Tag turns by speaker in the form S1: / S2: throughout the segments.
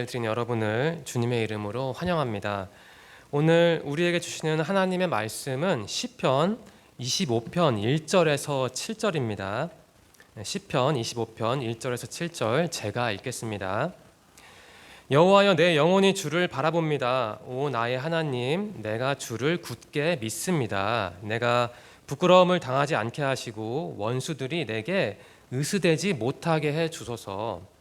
S1: 드린 여러분을 주님의 이름으로 환영합니다. 오늘 우리에게 주시는 하나님의 말씀은 시편 25편 1절에서 7절입니다. 시편 25편 1절에서 7절 제가 읽겠습니다. 여호와여, 내 영혼이 주를 바라봅니다. 오 나의 하나님, 내가 주를 굳게 믿습니다. 내가 부끄러움을 당하지 않게 하시고 원수들이 내게 으스대지 못하게 해 주소서.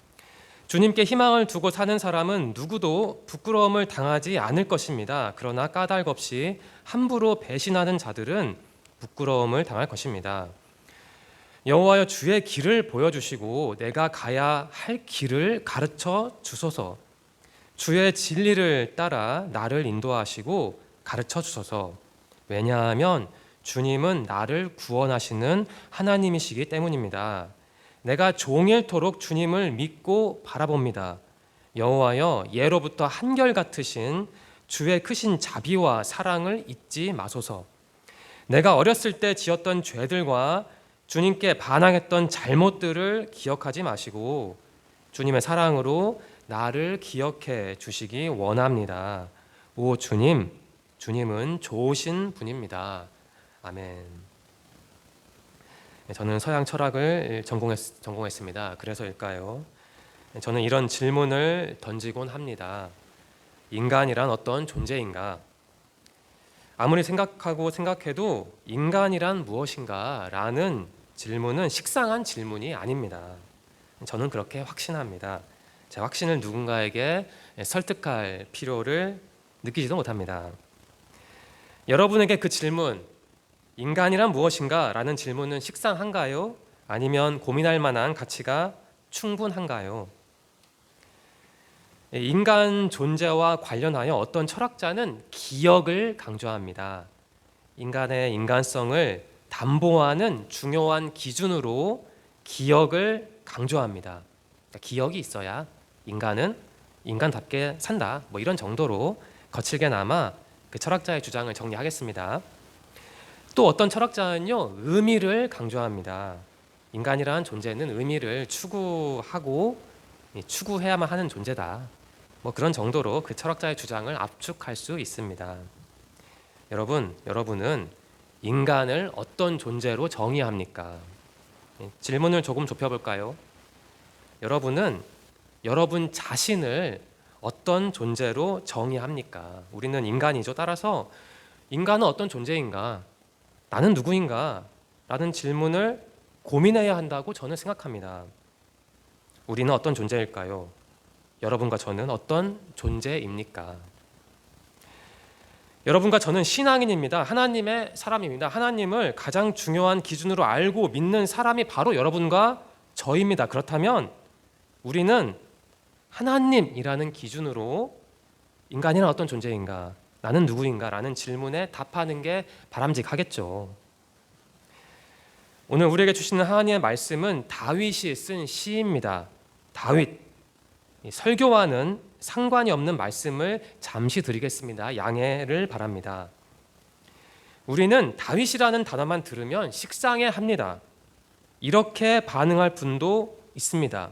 S1: 주님께 희망을 두고 사는 사람은 누구도 부끄러움을 당하지 않을 것입니다. 그러나 까닭 없이 함부로 배신하는 자들은 부끄러움을 당할 것입니다. 여호와여, 주의 길을 보여주시고 내가 가야 할 길을 가르쳐 주소서. 주의 진리를 따라 나를 인도하시고 가르쳐 주소서. 왜냐하면 주님은 나를 구원하시는 하나님이시기 때문입니다. 내가 종일토록 주님을 믿고 바라봅니다. 여호와여, 예로부터 한결같으신 주의 크신 자비와 사랑을 잊지 마소서. 내가 어렸을 때 지었던 죄들과 주님께 반항했던 잘못들을 기억하지 마시고 주님의 사랑으로 나를 기억해 주시기 원합니다. 오 주님, 주님은 좋으신 분입니다. 아멘. 저는 서양 철학을 전공했습니다. 그래서일까요? 저는 이런 질문을 던지곤 합니다. 인간이란 어떤 존재인가? 아무리 생각해도 인간이란 무엇인가? 라는 질문은 식상한 질문이 아닙니다. 저는 그렇게 확신합니다. 제 확신을 누군가에게 설득할 필요를 느끼지도 못합니다. 여러분에게 그 질문, 인간이란 무엇인가? 라는 질문은 식상한가요? 아니면 고민할 만한 가치가 충분한가요? 인간 존재와 관련하여 어떤 철학자는 기억을 강조합니다. 인간의 인간성을 담보하는 중요한 기준으로 기억을 강조합니다. 기억이 있어야 인간은 인간답게 산다. 이런 정도로 거칠게나마 그 철학자의 주장을 정리하겠습니다. 또 어떤 철학자는요, 의미를 강조합니다. 인간이라는 존재는 의미를 추구하고 추구해야만 하는 존재다. 그런 정도로 그 철학자의 주장을 압축할 수 있습니다. 여러분은 인간을 어떤 존재로 정의합니까? 질문을 조금 좁혀볼까요? 여러분은 여러분 자신을 어떤 존재로 정의합니까? 우리는 인간이죠. 따라서 인간은 어떤 존재인가? 나는 누구인가? 라는 질문을 고민해야 한다고 저는 생각합니다. 우리는 어떤 존재일까요? 여러분과 저는 어떤 존재입니까? 여러분과 저는 신앙인입니다. 하나님의 사람입니다. 하나님을 가장 중요한 기준으로 알고 믿는 사람이 바로 여러분과 저입니다. 그렇다면 우리는 하나님이라는 기준으로 인간이란 어떤 존재인가? 나는 누구인가? 라는 질문에 답하는 게 바람직하겠죠. 오늘 우리에게 주시는 하나님의 말씀은 다윗이 쓴 시입니다. 다윗, 설교와는 상관이 없는 말씀을 잠시 드리겠습니다. 양해를 바랍니다. 우리는 다윗이라는 단어만 들으면 식상해 합니다. 이렇게 반응할 분도 있습니다.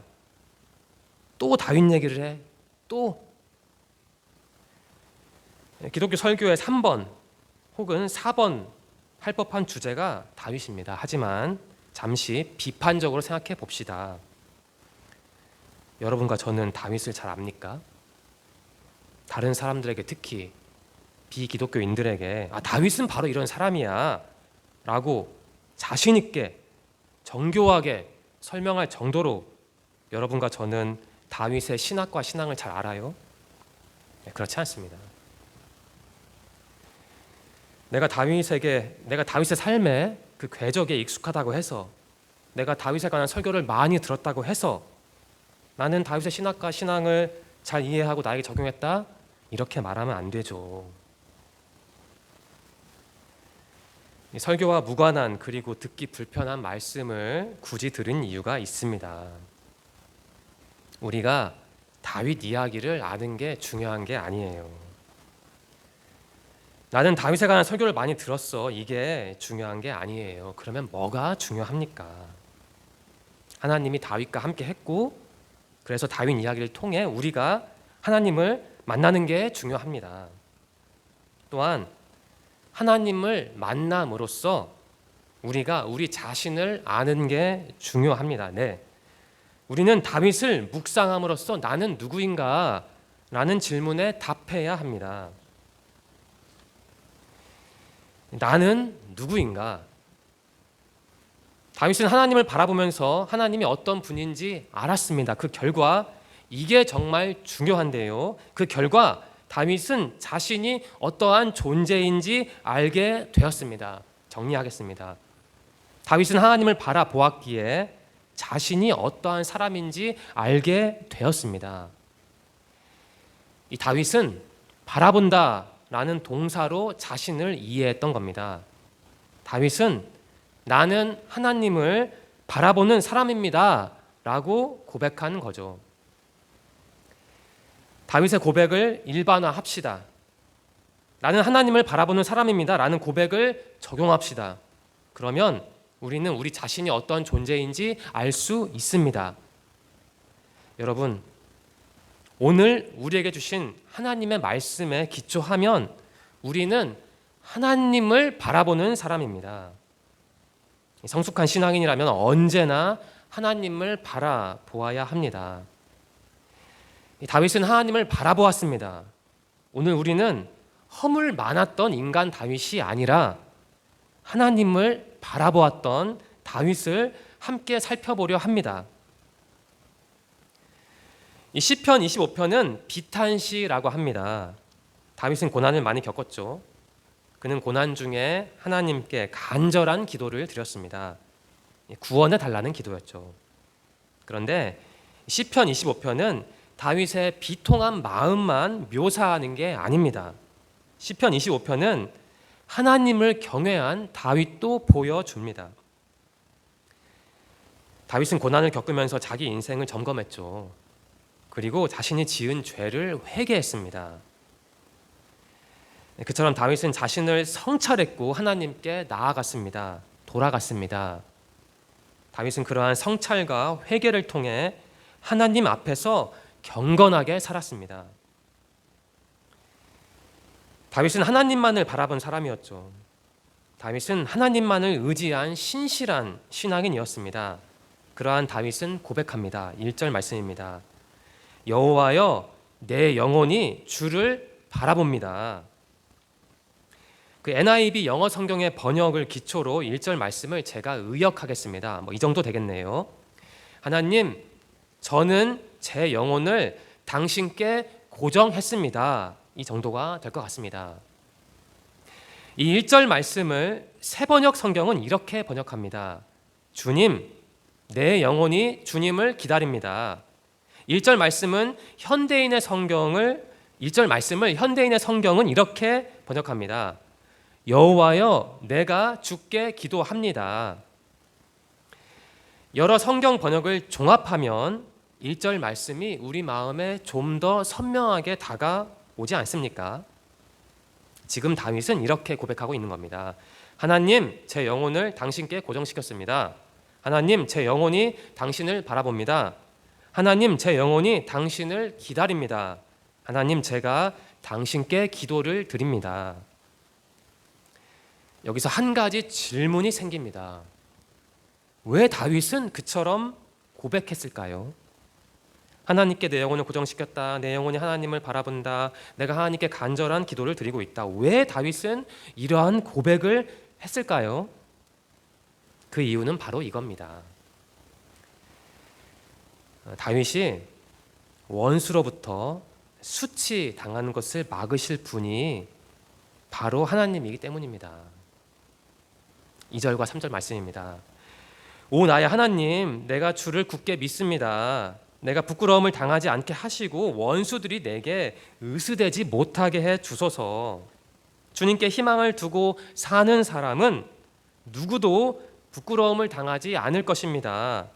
S1: 또 다윗 얘기를 해? 또? 기독교 설교의 3번 혹은 4번 할 법한 주제가 다윗입니다. 하지만 잠시 비판적으로 생각해 봅시다. 여러분과 저는 다윗을 잘 압니까? 다른 사람들에게, 특히 비기독교인들에게 다윗은 바로 이런 사람이야 라고 자신 있게 정교하게 설명할 정도로 여러분과 저는 다윗의 신학과 신앙을 잘 알아요? 그렇지 않습니다. 내가 다윗의 삶에 그 궤적에 익숙하다고 해서, 내가 다윗에 관한 설교를 많이 들었다고 해서 나는 다윗의 신학과 신앙을 잘 이해하고 나에게 적용했다? 이렇게 말하면 안 되죠. 설교와 무관한 그리고 듣기 불편한 말씀을 굳이 들은 이유가 있습니다. 우리가 다윗 이야기를 아는 게 중요한 게 아니에요. 나는 다윗에 관한 설교를 많이 들었어. 이게 중요한 게 아니에요. 그러면 뭐가 중요합니까? 하나님이 다윗과 함께 했고, 그래서 다윗 이야기를 통해 우리가 하나님을 만나는 게 중요합니다. 또한 하나님을 만남으로써 우리가 우리 자신을 아는 게 중요합니다. 네. 우리는 다윗을 묵상함으로써 나는 누구인가? 라는 질문에 답해야 합니다. 나는 누구인가? 다윗은 하나님을 바라보면서 하나님이 어떤 분인지 알았습니다. 그 결과 이게 정말 중요한데요. 그 결과 다윗은 자신이 어떠한 존재인지 알게 되었습니다. 정리하겠습니다. 다윗은 하나님을 바라보았기에 자신이 어떠한 사람인지 알게 되었습니다. 이 다윗은 바라본다라는 동사로 자신을 이해했던 겁니다. 다윗은 나는 하나님을 바라보는 사람입니다 라고 고백한 거죠. 다윗의 고백을 일반화합시다. 나는 하나님을 바라보는 사람입니다 라는 고백을 적용합시다. 그러면 우리는 우리 자신이 어떤 존재인지 알 수 있습니다. 여러분, 오늘 우리에게 주신 하나님의 말씀에 기초하면 우리는 하나님을 바라보는 사람입니다. 성숙한 신앙인이라면 언제나 하나님을 바라보아야 합니다. 다윗은 하나님을 바라보았습니다. 오늘 우리는 허물 많았던 인간 다윗이 아니라 하나님을 바라보았던 다윗을 함께 살펴보려 합니다. 이 시편 25편은 비탄시라고 합니다. 다윗은 고난을 많이 겪었죠. 그는 고난 중에 하나님께 간절한 기도를 드렸습니다. 구원해 달라는 기도였죠. 그런데 시편 25편은 다윗의 비통한 마음만 묘사하는 게 아닙니다. 시편 25편은 하나님을 경외한 다윗도 보여줍니다. 다윗은 고난을 겪으면서 자기 인생을 점검했죠. 그리고 자신이 지은 죄를 회개했습니다. 그처럼 다윗은 자신을 성찰했고 하나님께 나아갔습니다. 돌아갔습니다. 다윗은 그러한 성찰과 회개를 통해 하나님 앞에서 경건하게 살았습니다. 다윗은 하나님만을 바라본 사람이었죠. 다윗은 하나님만을 의지한 신실한 신앙인이었습니다. 그러한 다윗은 고백합니다. 1절 말씀입니다. 여호와여, 내 영혼이 주를 바라봅니다. 그 NIV 영어 성경의 번역을 기초로 1절 말씀을 제가 의역하겠습니다. 이 정도 되겠네요. 하나님, 저는 제 영혼을 당신께 고정했습니다. 이 정도가 될 것 같습니다. 이 1절 말씀을 새번역 성경은 이렇게 번역합니다. 주님, 내 영혼이 주님을 기다립니다. 1절 말씀은 현대인의 성경을 이렇게 번역합니다. 여호와여, 내가 주께 기도합니다. 여러 성경 번역을 종합하면 1절 말씀이 우리 마음에 좀 더 선명하게 다가오지 않습니까? 지금 다윗은 이렇게 고백하고 있는 겁니다. 하나님, 제 영혼을 당신께 고정시켰습니다. 하나님, 제 영혼이 당신을 바라봅니다. 하나님, 제 영혼이 당신을 기다립니다. 하나님, 제가 당신께 기도를 드립니다. 여기서 한 가지 질문이 생깁니다. 왜 다윗은 그처럼 고백했을까요? 하나님께 내 영혼을 고정시켰다. 내 영혼이 하나님을 바라본다. 내가 하나님께 간절한 기도를 드리고 있다. 왜 다윗은 이러한 고백을 했을까요? 그 이유는 바로 이겁니다. 다윗이 원수로부터 수치당하는 것을 막으실 분이 바로 하나님이기 때문입니다. 2절과 3절 말씀입니다. 오 나의 하나님, 내가 주를 굳게 믿습니다. 내가 부끄러움을 당하지 않게 하시고 원수들이 내게 으스대지 못하게 해 주소서. 주님께 희망을 두고 사는 사람은 누구도 부끄러움을 당하지 않을 것입니다.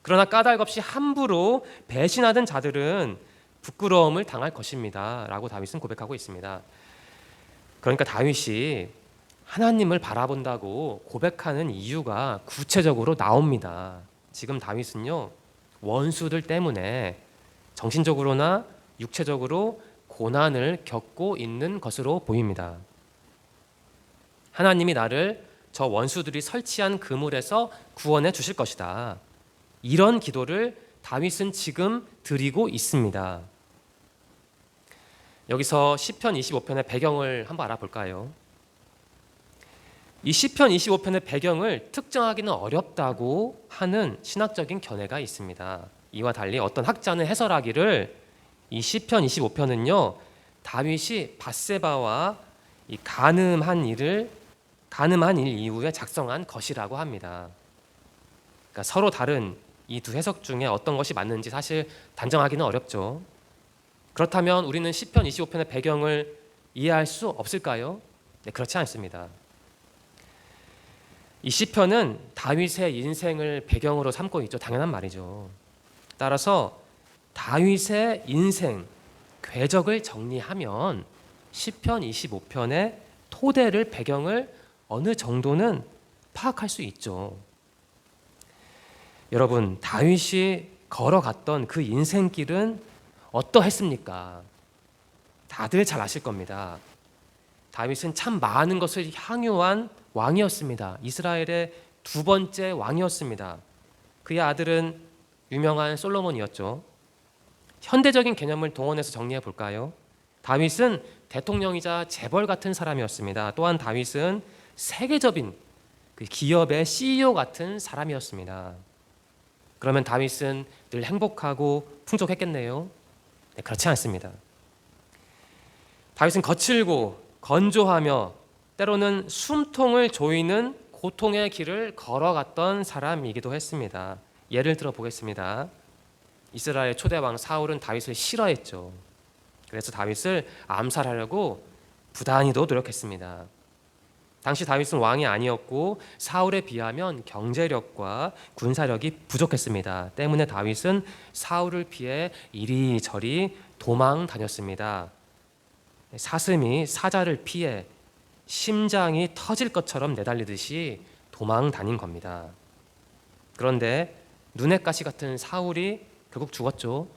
S1: 그러나 까닭없이 함부로 배신하던 자들은 부끄러움을 당할 것입니다. 라고 다윗은 고백하고 있습니다. 그러니까 다윗이 하나님을 바라본다고 고백하는 이유가 구체적으로 나옵니다. 지금 다윗은요, 원수들 때문에 정신적으로나 육체적으로 고난을 겪고 있는 것으로 보입니다. 하나님이 나를 저 원수들이 설치한 그물에서 구원해 주실 것이다. 이런 기도를 다윗은 지금 드리고 있습니다. 여기서 시편 25편의 배경을 한번 알아볼까요? 이 시편 25편의 배경을 특정하기는 어렵다고 하는 신학적인 견해가 있습니다. 이와 달리 어떤 학자는 해설하기를 이 시편 25편은요, 다윗이 밧세바와 이 간음한 일 이후에 작성한 것이라고 합니다. 그러니까 서로 다른 이 두 해석 중에 어떤 것이 맞는지 사실 단정하기는 어렵죠. 그렇다면 우리는 시편 25편의 배경을 이해할 수 없을까요? 네, 그렇지 않습니다. 이 시편은 다윗의 인생을 배경으로 삼고 있죠. 당연한 말이죠. 따라서 다윗의 인생, 궤적을 정리하면 시편 25편의 토대를, 배경을 어느 정도는 파악할 수 있죠. 여러분, 다윗이 걸어갔던 그 인생길은 어떠했습니까? 다들 잘 아실 겁니다. 다윗은 참 많은 것을 향유한 왕이었습니다. 이스라엘의 두 번째 왕이었습니다. 그의 아들은 유명한 솔로몬이었죠. 현대적인 개념을 동원해서 정리해 볼까요? 다윗은 대통령이자 재벌 같은 사람이었습니다. 또한 다윗은 세계적인 그 기업의 CEO 같은 사람이었습니다. 그러면 다윗은 늘 행복하고 풍족했겠네요? 네, 그렇지 않습니다. 다윗은 거칠고 건조하며 때로는 숨통을 조이는 고통의 길을 걸어갔던 사람이기도 했습니다. 예를 들어 보겠습니다. 이스라엘 초대왕 사울은 다윗을 싫어했죠. 그래서 다윗을 암살하려고 부단히도 노력했습니다. 당시 다윗은 왕이 아니었고 사울에 비하면 경제력과 군사력이 부족했습니다. 때문에 다윗은 사울을 피해 이리저리 도망 다녔습니다. 사슴이 사자를 피해 심장이 터질 것처럼 내달리듯이 도망 다닌 겁니다. 그런데 눈의 가시 같은 사울이 결국 죽었죠.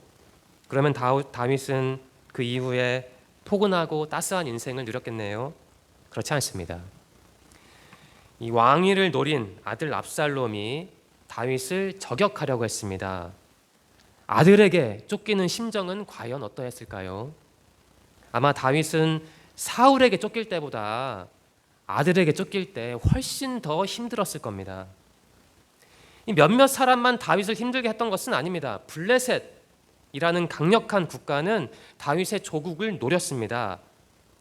S1: 그러면 다윗은 그 이후에 포근하고 따스한 인생을 누렸겠네요? 그렇지 않습니다. 이 왕위를 노린 아들 압살롬이 다윗을 저격하려고 했습니다. 아들에게 쫓기는 심정은 과연 어떠했을까요? 아마 다윗은 사울에게 쫓길 때보다 아들에게 쫓길 때 훨씬 더 힘들었을 겁니다. 이 몇몇 사람만 다윗을 힘들게 했던 것은 아닙니다. 블레셋이라는 강력한 국가는 다윗의 조국을 노렸습니다.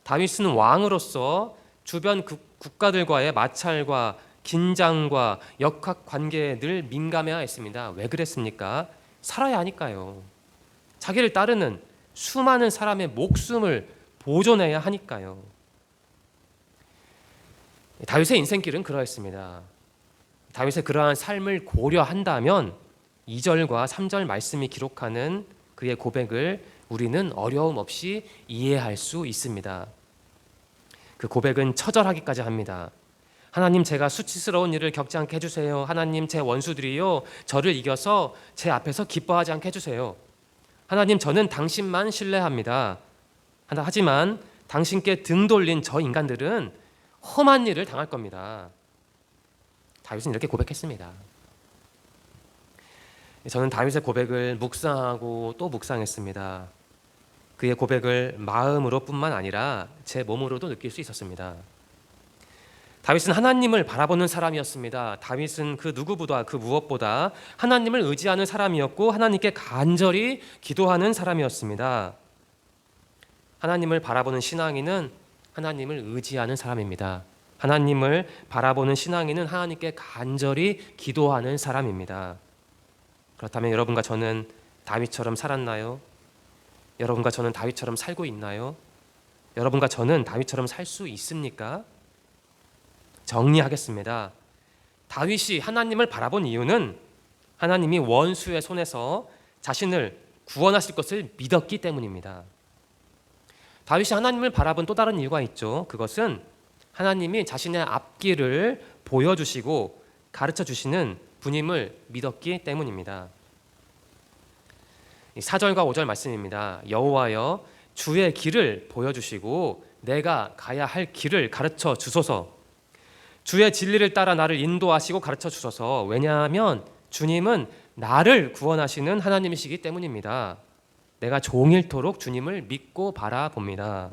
S1: 다윗은 왕으로서 주변 국가들과의 마찰과 긴장과 역학 관계에 늘 민감해야 했습니다. 왜 그랬습니까? 살아야 하니까요. 자기를 따르는 수많은 사람의 목숨을 보존해야 하니까요. 다윗의 인생길은 그러했습니다. 다윗의 그러한 삶을 고려한다면 2절과 3절 말씀이 기록하는 그의 고백을 우리는 어려움 없이 이해할 수 있습니다. 그 고백은 처절하기까지 합니다. 하나님, 제가 수치스러운 일을 겪지 않게 해주세요. 하나님, 제 원수들이요 저를 이겨서 제 앞에서 기뻐하지 않게 해주세요. 하나님, 저는 당신만 신뢰합니다. 하지만 당신께 등 돌린 저 인간들은 험한 일을 당할 겁니다. 다윗은 이렇게 고백했습니다. 저는 다윗의 고백을 묵상하고 또 묵상했습니다. 그의 고백을 마음으로 뿐만 아니라 제 몸으로도 느낄 수 있었습니다. 다윗은 하나님을 바라보는 사람이었습니다. 다윗은 그 누구보다 그 무엇보다 하나님을 의지하는 사람이었고 하나님께 간절히 기도하는 사람이었습니다. 하나님을 바라보는 신앙인은 하나님을 의지하는 사람입니다. 하나님을 바라보는 신앙인은 하나님께 간절히 기도하는 사람입니다. 그렇다면 여러분과 저는 다윗처럼 살았나요? 여러분과 저는 다윗처럼 살고 있나요? 여러분과 저는 다윗처럼 살 수 있습니까? 정리하겠습니다. 다윗이 하나님을 바라본 이유는 하나님이 원수의 손에서 자신을 구원하실 것을 믿었기 때문입니다. 다윗이 하나님을 바라본 또 다른 이유가 있죠. 그것은 하나님이 자신의 앞길을 보여주시고 가르쳐 주시는 분임을 믿었기 때문입니다. 4절과 5절 말씀입니다. 여호와여 주의 길을 보여주시고 내가 가야 할 길을 가르쳐 주소서. 주의 진리를 따라 나를 인도하시고 가르쳐 주소서. 왜냐하면 주님은 나를 구원하시는 하나님이시기 때문입니다. 내가 종일토록 주님을 믿고 바라봅니다.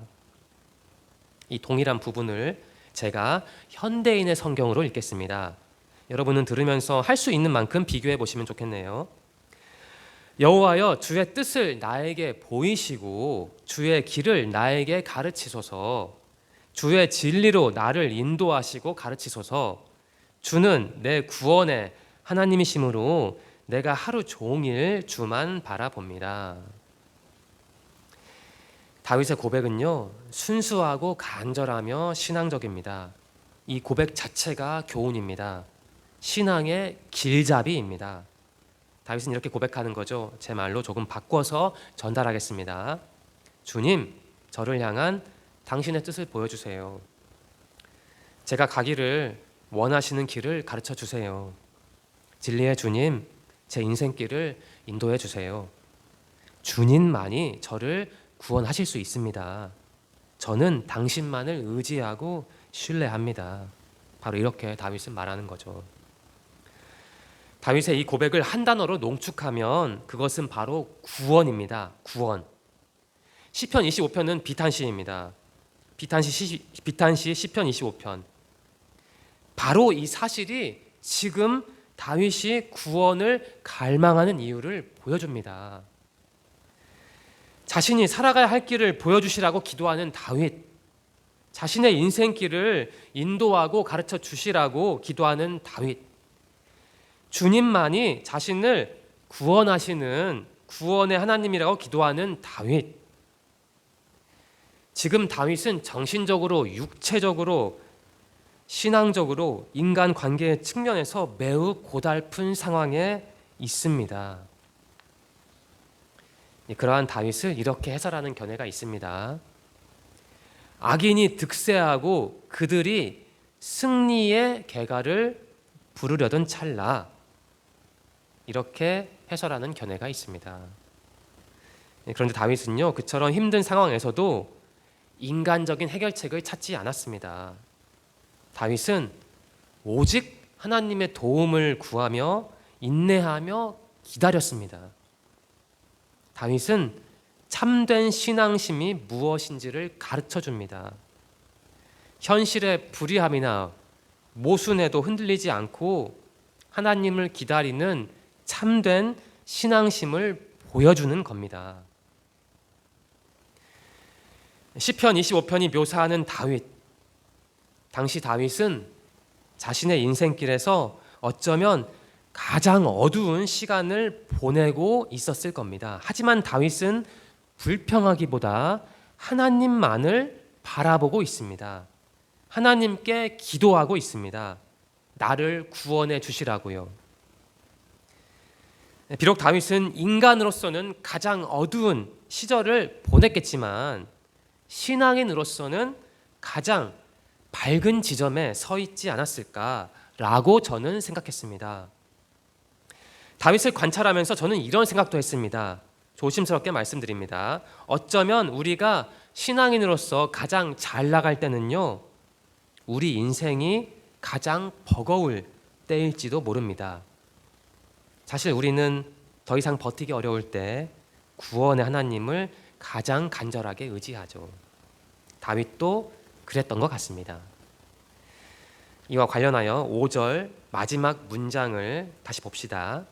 S1: 이 동일한 부분을 제가 현대인의 성경으로 읽겠습니다. 여러분은 들으면서 할 수 있는 만큼 비교해 보시면 좋겠네요. 여호와여 주의 뜻을 나에게 보이시고 주의 길을 나에게 가르치소서. 주의 진리로 나를 인도하시고 가르치소서. 주는 내 구원의 하나님이시므로 내가 하루 종일 주만 바라봅니다. 다윗의 고백은요, 순수하고 간절하며 신앙적입니다. 이 고백 자체가 교훈입니다. 신앙의 길잡이입니다. 다윗은 이렇게 고백하는 거죠. 제 말로 조금 바꿔서 전달하겠습니다. 주님, 저를 향한 당신의 뜻을 보여주세요. 제가 가기를 원하시는 길을 가르쳐 주세요. 진리의 주님, 제 인생길을 인도해 주세요. 주님만이 저를 구원하실 수 있습니다. 저는 당신만을 의지하고 신뢰합니다. 바로 이렇게 다윗은 말하는 거죠. 다윗의 이 고백을 한 단어로 농축하면 그것은 바로 구원입니다. 구원. 시편 25편은 비탄시입니다. 비탄시 시편 25편. 바로 이 사실이 지금 다윗이 구원을 갈망하는 이유를 보여줍니다. 자신이 살아가야 할 길을 보여주시라고 기도하는 다윗, 자신의 인생길을 인도하고 가르쳐 주시라고 기도하는 다윗, 주님만이 자신을 구원하시는 구원의 하나님이라고 기도하는 다윗. 지금 다윗은 정신적으로, 육체적으로, 신앙적으로, 인간관계의 측면에서 매우 고달픈 상황에 있습니다. 그러한 다윗을 이렇게 해설하는 견해가 있습니다. 악인이 득세하고 그들이 승리의 개가를 부르려던 찰나, 이렇게 해설하는 견해가 있습니다. 그런데 다윗은요, 그처럼 힘든 상황에서도 인간적인 해결책을 찾지 않았습니다. 다윗은 오직 하나님의 도움을 구하며 인내하며 기다렸습니다. 다윗은 참된 신앙심이 무엇인지를 가르쳐 줍니다. 현실의 불의함이나 모순에도 흔들리지 않고 하나님을 기다리는 참된 신앙심을 보여주는 겁니다. 시편 25편이 묘사하는 다윗, 당시 다윗은 자신의 인생길에서 어쩌면 가장 어두운 시간을 보내고 있었을 겁니다. 하지만 다윗은 불평하기보다 하나님만을 바라보고 있습니다. 하나님께 기도하고 있습니다. 나를 구원해 주시라고요. 비록 다윗은 인간으로서는 가장 어두운 시절을 보냈겠지만 신앙인으로서는 가장 밝은 지점에 서 있지 않았을까라고 저는 생각했습니다. 다윗을 관찰하면서 저는 이런 생각도 했습니다. 조심스럽게 말씀드립니다. 어쩌면 우리가 신앙인으로서 가장 잘 나갈 때는요, 우리 인생이 가장 버거울 때일지도 모릅니다. 사실 우리는 더 이상 버티기 어려울 때 구원의 하나님을 가장 간절하게 의지하죠. 다윗도 그랬던 것 같습니다. 이와 관련하여 5절 마지막 문장을 다시 봅시다.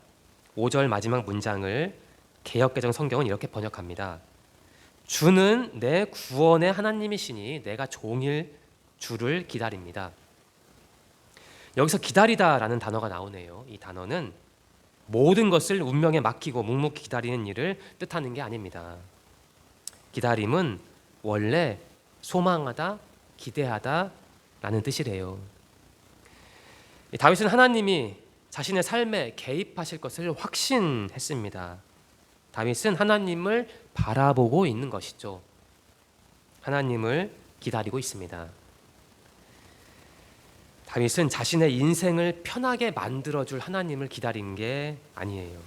S1: 5절 마지막 문장을 개역개정 성경은 이렇게 번역합니다. 주는 내 구원의 하나님이시니 내가 종일 주를 기다립니다. 여기서 기다리다라는 단어가 나오네요. 이 단어는 모든 것을 운명에 맡기고 묵묵히 기다리는 일을 뜻하는 게 아닙니다. 기다림은 원래 소망하다, 기대하다라는 뜻이래요. 다윗은 하나님이 자신의 삶에 개입하실 것을 확신했습니다. 다윗은 하나님을 바라보고 있는 것이죠. 하나님을 기다리고 있습니다. 다윗은 자신의 인생을 편하게 만들어줄 하나님을 기다린 게 아니에요.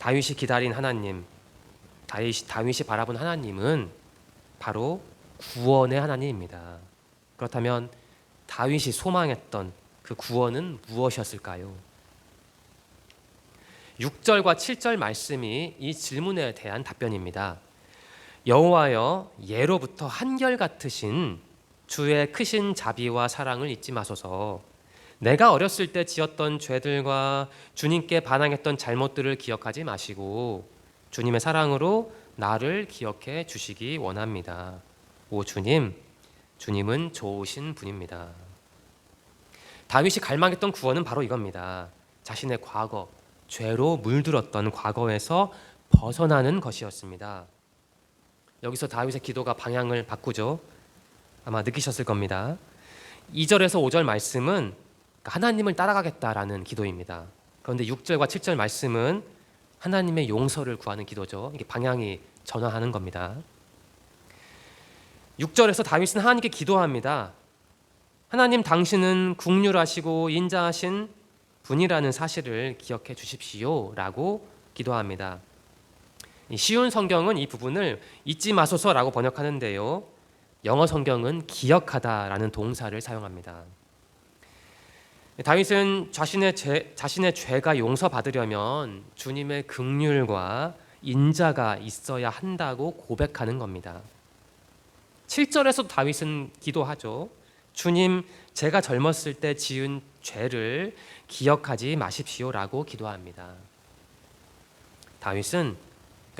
S1: 다윗이 기다린 하나님, 다윗이 바라본 하나님은 바로 구원의 하나님입니다. 그렇다면 다윗이 소망했던 그 구원은 무엇이었을까요? 6절과 7절 말씀이 이 질문에 대한 답변입니다. 여호와여, 예로부터 한결같으신 주의 크신 자비와 사랑을 잊지 마소서. 내가 어렸을 때 지었던 죄들과 주님께 반항했던 잘못들을 기억하지 마시고 주님의 사랑으로 나를 기억해 주시기 원합니다. 오 주님, 주님은 좋으신 분입니다. 다윗이 갈망했던 구원은 바로 이겁니다. 자신의 과거, 죄로 물들었던 과거에서 벗어나는 것이었습니다. 여기서 다윗의 기도가 방향을 바꾸죠. 아마 느끼셨을 겁니다. 2절에서 5절 말씀은 하나님을 따라가겠다라는 기도입니다. 그런데 6절과 7절 말씀은 하나님의 용서를 구하는 기도죠. 이게 방향이 전환하는 겁니다. 6절에서 다윗은 하나님께 기도합니다. 하나님, 당신은 긍휼하시고 인자하신 분이라는 사실을 기억해 주십시오 라고 기도합니다. 쉬운 성경은 이 부분을 잊지 마소서라고 번역하는데요, 영어 성경은 기억하다라는 동사를 사용합니다. 다윗은 자신의 죄가 용서받으려면 주님의 긍휼과 인자가 있어야 한다고 고백하는 겁니다. 7절에서 다윗은 기도하죠. 주님, 제가 젊었을 때 지은 죄를 기억하지 마십시오라고 기도합니다. 다윗은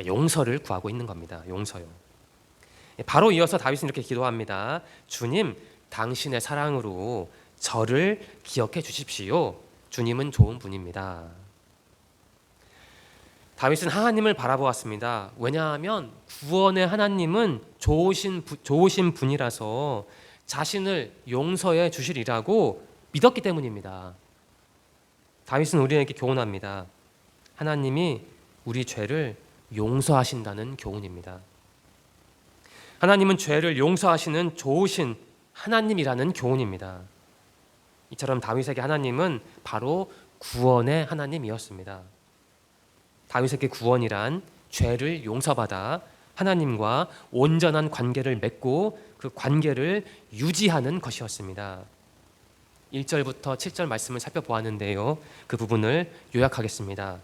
S1: 용서를 구하고 있는 겁니다. 용서요. 바로 이어서 다윗은 이렇게 기도합니다. 주님, 당신의 사랑으로 저를 기억해 주십시오. 주님은 좋은 분입니다. 다윗은 하나님을 바라보았습니다. 왜냐하면 구원의 하나님은 좋으신 분이라서 자신을 용서해 주시리라고 믿었기 때문입니다. 다윗은 우리에게 교훈합니다. 하나님이 우리 죄를 용서하신다는 교훈입니다. 하나님은 죄를 용서하시는 좋으신 하나님이라는 교훈입니다. 이처럼 다윗에게 하나님은 바로 구원의 하나님이었습니다. 다윗에게 구원이란 죄를 용서받아 하나님과 온전한 관계를 맺고 그 관계를 유지하는 것이었습니다. 1절부터 7절 말씀을 살펴보았는데요, 그 부분을 요약하겠습니다.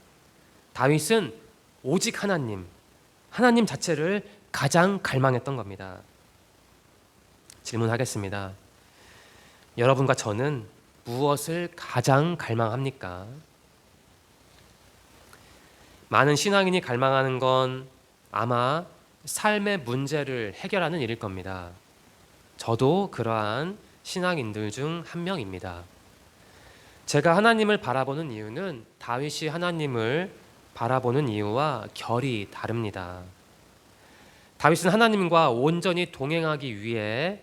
S1: 다윗은 오직 하나님 자체를 가장 갈망했던 겁니다. 질문하겠습니다. 여러분과 저는 무엇을 가장 갈망합니까? 많은 신앙인이 갈망하는 건 아마 삶의 문제를 해결하는 일일 겁니다. 저도 그러한 신앙인들 중 한 명입니다. 제가 하나님을 바라보는 이유는 다윗이 하나님을 바라보는 이유와 결이 다릅니다. 다윗은 하나님과 온전히 동행하기 위해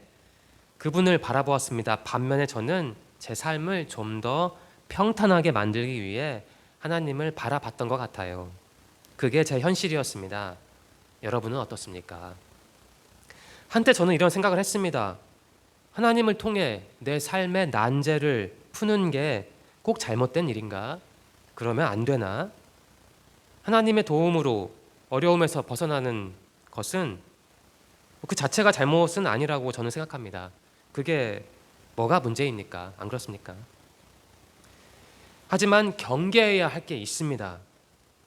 S1: 그분을 바라보았습니다. 반면에 저는 제 삶을 좀 더 평탄하게 만들기 위해 하나님을 바라봤던 것 같아요. 그게 제 현실이었습니다. 여러분은 어떻습니까? 한때 저는 이런 생각을 했습니다. 하나님을 통해 내 삶의 난제를 푸는 게 꼭 잘못된 일인가? 그러면 안 되나? 하나님의 도움으로 어려움에서 벗어나는 것은 그 자체가 잘못은 아니라고 저는 생각합니다. 그게 뭐가 문제입니까? 안 그렇습니까? 하지만 경계해야 할 게 있습니다.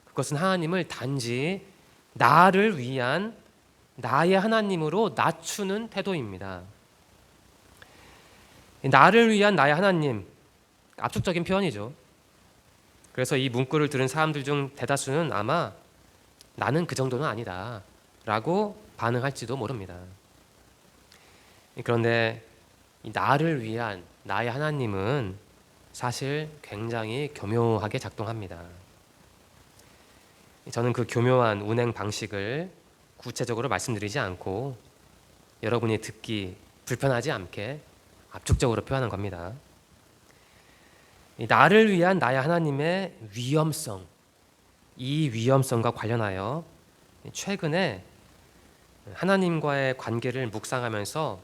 S1: 그것은 하나님을 단지 나를 위한 나의 하나님으로 낮추는 태도입니다. 나를 위한 나의 하나님, 압축적인 표현이죠. 그래서 이 문구를 들은 사람들 중 대다수는 아마 나는 그 정도는 아니다 라고 반응할지도 모릅니다. 그런데 이 나를 위한 나의 하나님은 사실 굉장히 교묘하게 작동합니다. 저는 그 교묘한 운행 방식을 구체적으로 말씀드리지 않고 여러분이 듣기 불편하지 않게 압축적으로 표현한 겁니다. 나를 위한 나의 하나님의 위엄성, 이 위엄성과 관련하여 최근에 하나님과의 관계를 묵상하면서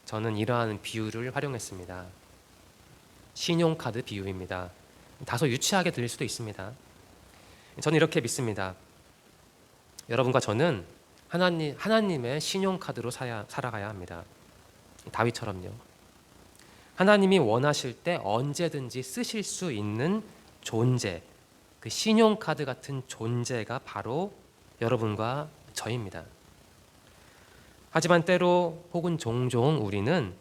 S1: 저는 이러한 비유를 활용했습니다. 신용카드 비유입니다. 다소 유치하게 들릴 수도 있습니다. 저는 이렇게 믿습니다. 여러분과 저는 하나님의 신용카드로 살아가야 합니다. 다윗처럼요. 하나님이 원하실 때 언제든지 쓰실 수 있는 존재, 그 신용카드 같은 존재가 바로 여러분과 저입니다. 하지만 때로 혹은 종종 우리는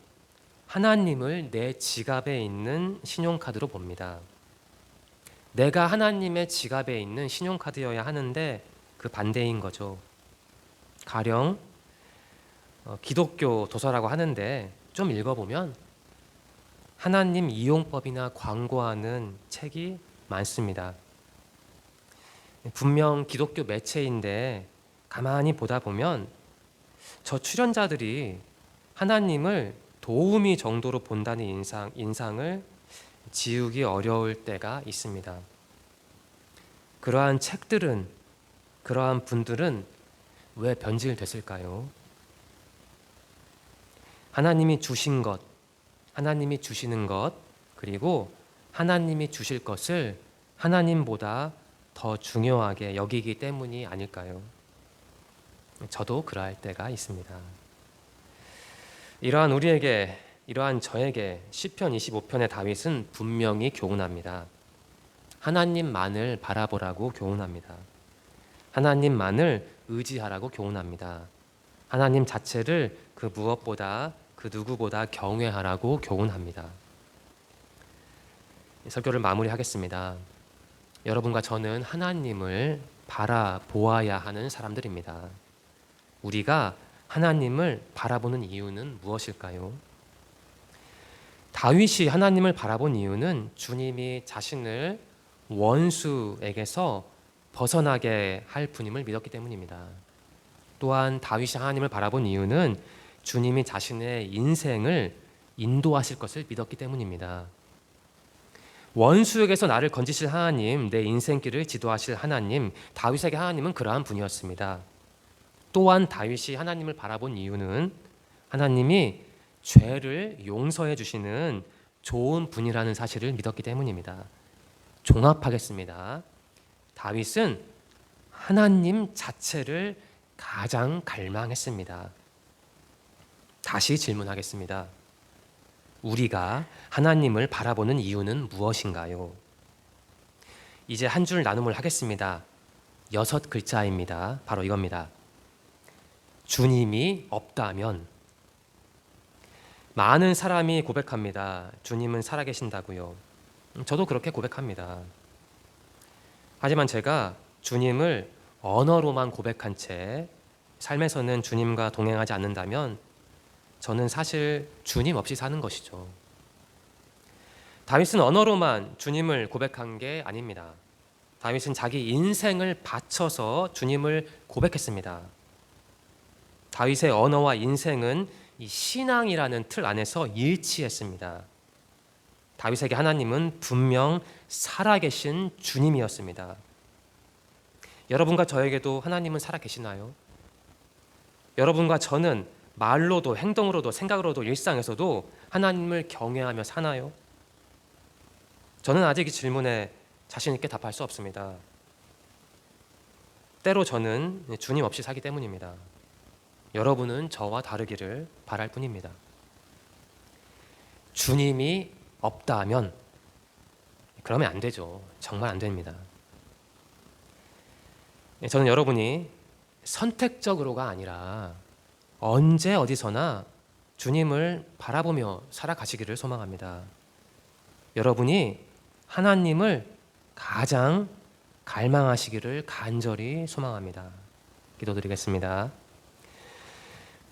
S1: 하나님을 내 지갑에 있는 신용카드로 봅니다. 내가 하나님의 지갑에 있는 신용카드여야 하는데 그 반대인 거죠. 가령 기독교 도서라고 하는데 좀 읽어보면 하나님 이용법이나 광고하는 책이 많습니다. 분명 기독교 매체인데 가만히 보다 보면 저 출연자들이 하나님을 도우미 정도로 본다는 인상을 지우기 어려울 때가 있습니다. 그러한 책들은, 그러한 분들은 왜 변질됐을까요? 하나님이 주신 것, 하나님이 주시는 것, 그리고 하나님이 주실 것을 하나님보다 더 중요하게 여기기 때문이 아닐까요? 저도 그러할 때가 있습니다. 이러한 우리에게, 이러한 저에게 시편 25편의 다윗은 분명히 교훈합니다. 하나님만을 바라보라고 교훈합니다. 하나님만을 의지하라고 교훈합니다. 하나님 자체를 그 무엇보다 그 누구보다 경외하라고 교훈합니다. 설교를 마무리하겠습니다. 여러분과 저는 하나님을 바라보아야 하는 사람들입니다. 우리가 하나님을 바라보는 이유는 무엇일까요? 다윗이 하나님을 바라본 이유는 주님이 자신을 원수에게서 벗어나게 할 분임을 믿었기 때문입니다. 또한 다윗이 하나님을 바라본 이유는 주님이 자신의 인생을 인도하실 것을 믿었기 때문입니다. 원수에게서 나를 건지실 하나님, 내 인생길을 지도하실 하나님, 다윗에게 하나님은 그러한 분이었습니다. 또한 다윗이 하나님을 바라본 이유는 하나님이 죄를 용서해 주시는 좋은 분이라는 사실을 믿었기 때문입니다. 종합하겠습니다. 다윗은 하나님 자체를 가장 갈망했습니다. 다시 질문하겠습니다. 우리가 하나님을 바라보는 이유는 무엇인가요? 이제 한 줄 나눔을 하겠습니다. 6글자입니다. 바로 이겁니다. 주님이 없다면. 많은 사람이 고백합니다. 주님은 살아계신다고요. 저도 그렇게 고백합니다. 하지만 제가 주님을 언어로만 고백한 채 삶에서는 주님과 동행하지 않는다면 저는 사실 주님 없이 사는 것이죠. 다윗은 언어로만 주님을 고백한 게 아닙니다. 다윗은 자기 인생을 바쳐서 주님을 고백했습니다. 다윗의 언어와 인생은 이 신앙이라는 틀 안에서 일치했습니다. 다윗에게 하나님은 분명 살아계신 주님이었습니다. 여러분과 저에게도 하나님은 살아계시나요? 여러분과 저는 말로도 행동으로도 생각으로도 일상에서도 하나님을 경외하며 사나요? 저는 아직 이 질문에 자신 있게 답할 수 없습니다. 때로 저는 주님 없이 살기 때문입니다. 여러분은 저와 다르기를 바랄 뿐입니다. 주님이 없다면 그러면 안 되죠. 정말 안 됩니다. 저는 여러분이 선택적으로가 아니라 언제 어디서나 주님을 바라보며 살아가시기를 소망합니다. 여러분이 하나님을 가장 갈망하시기를 간절히 소망합니다. 기도드리겠습니다.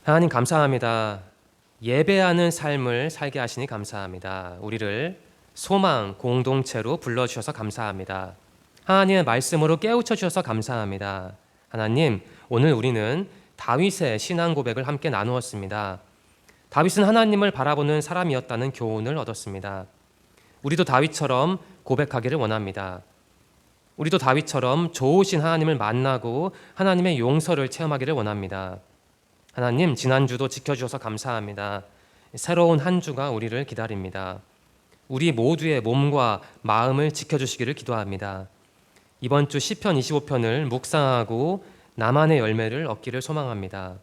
S1: 하나님 감사합니다. 예배하는 삶을 살게 하시니 감사합니다. 우리를 소망 공동체로 불러주셔서 감사합니다. 하나님의 말씀으로 깨우쳐 주셔서 감사합니다. 하나님, 오늘 우리는 다윗의 신앙 고백을 함께 나누었습니다. 다윗은 하나님을 바라보는 사람이었다는 교훈을 얻었습니다. 우리도 다윗처럼 고백하기를 원합니다. 우리도 다윗처럼 좋으신 하나님을 만나고 하나님의 용서를 체험하기를 원합니다. 하나님, 지난주도 지켜주셔서 감사합니다. 새로운 한 주가 우리를 기다립니다. 우리 모두의 몸과 마음을 지켜주시기를 기도합니다. 이번 주 시편 25편을 묵상하고 나만의 열매를 얻기를 소망합니다.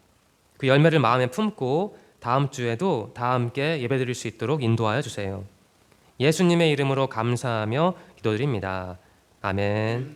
S1: 그 열매를 마음에 품고 다음 주에도 다 함께 예배드릴 수 있도록 인도하여 주세요. 예수님의 이름으로 감사하며 기도드립니다. 아멘.